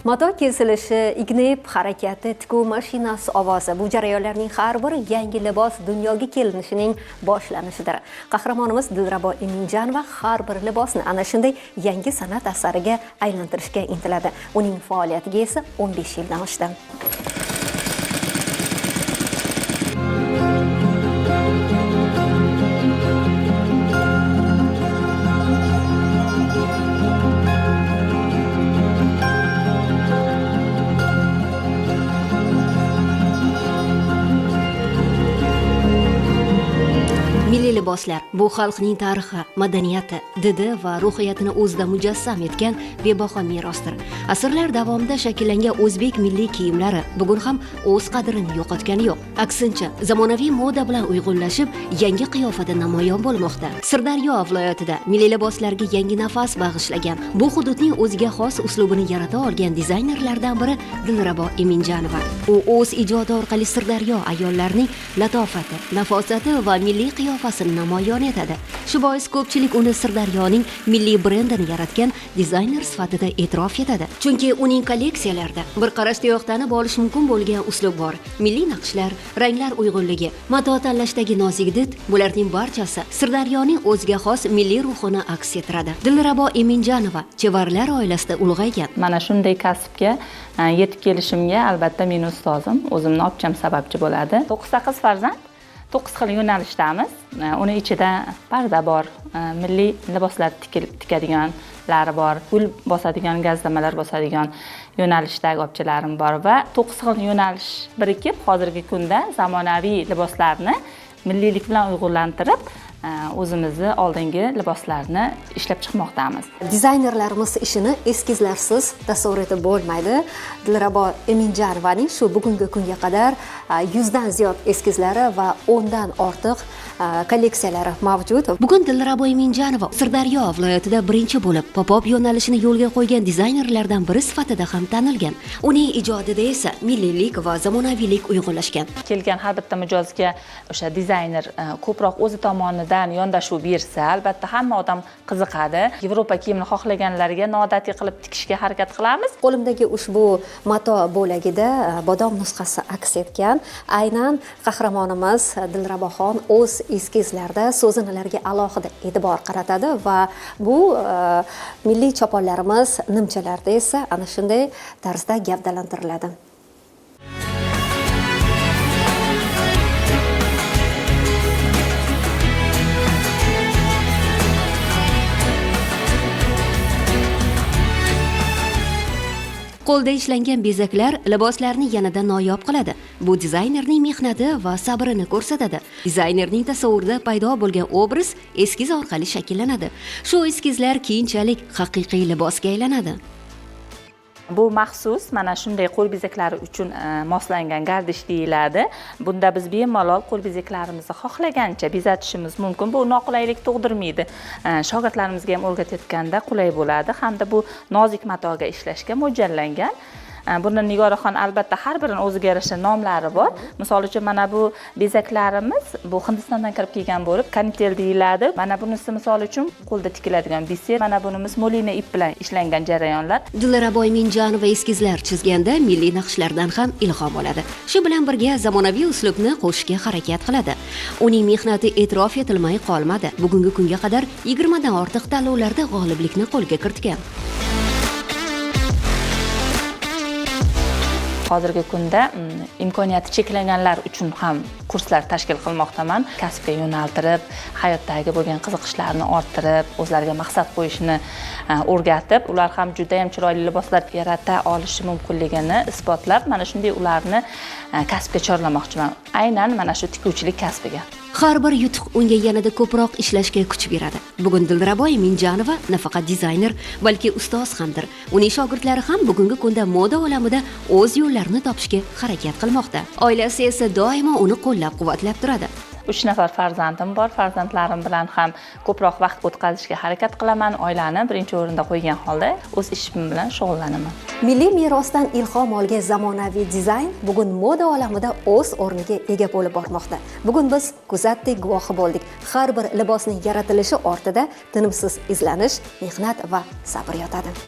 Mato kesilishi, ignib harakati, tikuv mashinasi ovozi, bu jarayonlarning har biri yangi libos dunyoga kelinishining boshlanishidir. Qahramonimiz Dilrabo Eminjanova har bir libosni ana shunday yangi san'at asariga aylantirishga intiladi. Uning faoliyatiga esa 15 yildan oshdi. Milliy liboslar bu xalqning tarixi, madaniyati, didi va ruhiyatini o'zida mujassam etgan bebaho merosdir. Asrlar davomida shakllangan o'zbek milliy kiyimlari bugun ham o'z qadrini yo'qotgani yo'q. Aksincha, zamonaviy moda bilan uyg'unlashib, yangi qiyofada namoyon bo'lmoqda. Sirdaryo viloyatida milliy liboslarga yangi nafas bag'ishlagan, bu hududning o'ziga xos uslubini yarata olgan dizaynerlardan biri Dilrabo Eminjanova. U o'z ijodi orqali Sirdaryo ayollarining latofati, nafosati va milliy qiyofasini namoyon etadi. Shu bois ko'pchilik uni Sirdaryoning milliy brendini yaratgan dizayner sifatida e'tirof etadi. Chunki uning kolleksiyalarida bir qarashda yo'qtanib olish mumkin bo'lgan uslub bor. Milliy naqshlar, ranglar uyg'unligi, mato tanlashdagi nozik did, bularning barchasi Sirdaryoning o'ziga xos milliy ruhini aks ettiradi. Dilrabo Eminjanova chevarlar oilasida ulg'aygan. Mana shunday kasbga yetib kelishimga albatta meni ustozim, o'zimni opcham sababchi bo'ladi. 9 farzand, 9 xil yo'nalishdamiz. Uni ichida parda bor, milliy liboslar tikadiganlari bor, gul bosadigan, gazlamalar bosadigan yo'nalishdagi opchalarim bor va 9 xil yo'nalish birikib hozirgi kunda zamonaviy liboslarni milliylik bilan uyg'unlantirib o'zimizni oldingi liboslarni ishlab chiqmoqdamiz. Dizaynerlarimiz ishini eskizlarsiz tasavvur etib bo'lmaydi. Dilrabo Eminjanovaning shu bugungi kunga qadar 100 dan ziyod eskizlari va 10 dan ortiq kolleksiyalari mavjud. Bugun Dilrabo Eminjanova Sirdaryo viloyatida birinchi bo'lib pop-up yo'nalishini yo'lga qo'ygan dizaynerlardan biri sifatida ham tanilgan. Uning ijodida esa milliylik va zamonaviylik uyg'unlashgan. Kelgan har bitta mijozga o'sha dizayner ko'proq o'zi tomonidan yondashuv bersa, albatta hamma odam qiziqadi. Yevropa kiyimini xohlaganlarga noodatiy qilib tikishga harakat qilamiz. Qo'limdagi ushbu mato bo'lagida bodom nusxasi aks etgan. Aynan qahramonimiz Dilraboxon o'z eskizlarda so'zinalarga alohida e'tibor qaratadi va bu milliy choponlarimiz nimchalarda esa ana shunday tarzda gavdalantiriladi. Qo'lda ishlangan bezaklar liboslarni yanada noyob qiladi. Bu dizaynerning mehnati va sabrini ko'rsatadi. Dizaynerning tasavvurida paydo bo'lgan obraz eskiz orqali shakllanadi. Shu eskizlar keyinchalik haqiqiy libosga aylanadi. Bu maxsus mana shunday qo'l bezaklari uchun moslangan gardish deyiladi. Bunda biz bemalol qo'l bezaklarimizni xohlagancha bezatishimiz mumkin. Bu noqulaylik tug'dirmaydi. Shogirdlarimizga ham o'rgatayotganda qulay bo'ladi hamda bu nozik matoga ishlashga mo'ljallangan. Buni Nigoraxon albatta har birining o'ziga yarasha nomlari bor. Misol uchun mana bu bezaklarimiz bu Hindistondan kirib kelgan bo'lib, kanitel deyiladi. Mana bunisi misol uchun qo'lda tikiladigan biser, mana bunimiz molina ip bilan ishlangan jarayonlar. Dilrabo Eminjanova eskizlar chizganda milliy naqshlardan ham ilhom oladi. Shu bilan birga zamonaviy uslubni qo'shishga harakat qiladi. Uning mehnati e'tirof etilmay qolmadi. Bugungi kunga qadar 20 dan ortiq tanlovlarda g'oliblikni qo'lga kiritgan. Hozirgi kunda imkoniyati cheklanganlar uchun ham kurslar tashkil qilmoqdaman. Kasbga yo'naltirib, hayotdagi bo'lgan qiziqishlarni orttirib, o'zlariga maqsad qo'yishni o'rgatib, ular ham juda ham chiroyli liboslar yarata olishi mumkinligini isbotlab, mana shunday ularni kasbga chorlamoqchiman. Aynan mana shu tikuvchilik kasbiga. Har bir yutuq unga yanada ko'proq ishlashga kuch beradi. Bugun Dilrabo Eminjanova nafaqat dizayner, balki ustoz hamdir. Uning shogirdlari ham bugungi kunda moda olamida o'z yo'llarini topishga harakat qilmoqda. Oilasi esa doimo uni qo'llab-quvvatlab turadi. 3 nafar farzandim bor. Farzandlarim bilan ham ko'proq vaqt o'tkazishga harakat qilaman. Oilani birinchi o'rinda qo'ygan holda o'z ishim bilan shug'ullanaman. Milliy merosdan ilhom olgan zamonaviy dizayn bugun moda olamida o'z o'rniga ega bo'lib bormoqda. Bugun biz kuzatdik, guvohi bo'ldik. Har bir libosning yaratilishi ortida tinimsiz izlanish, mehnat va sabr yotadi.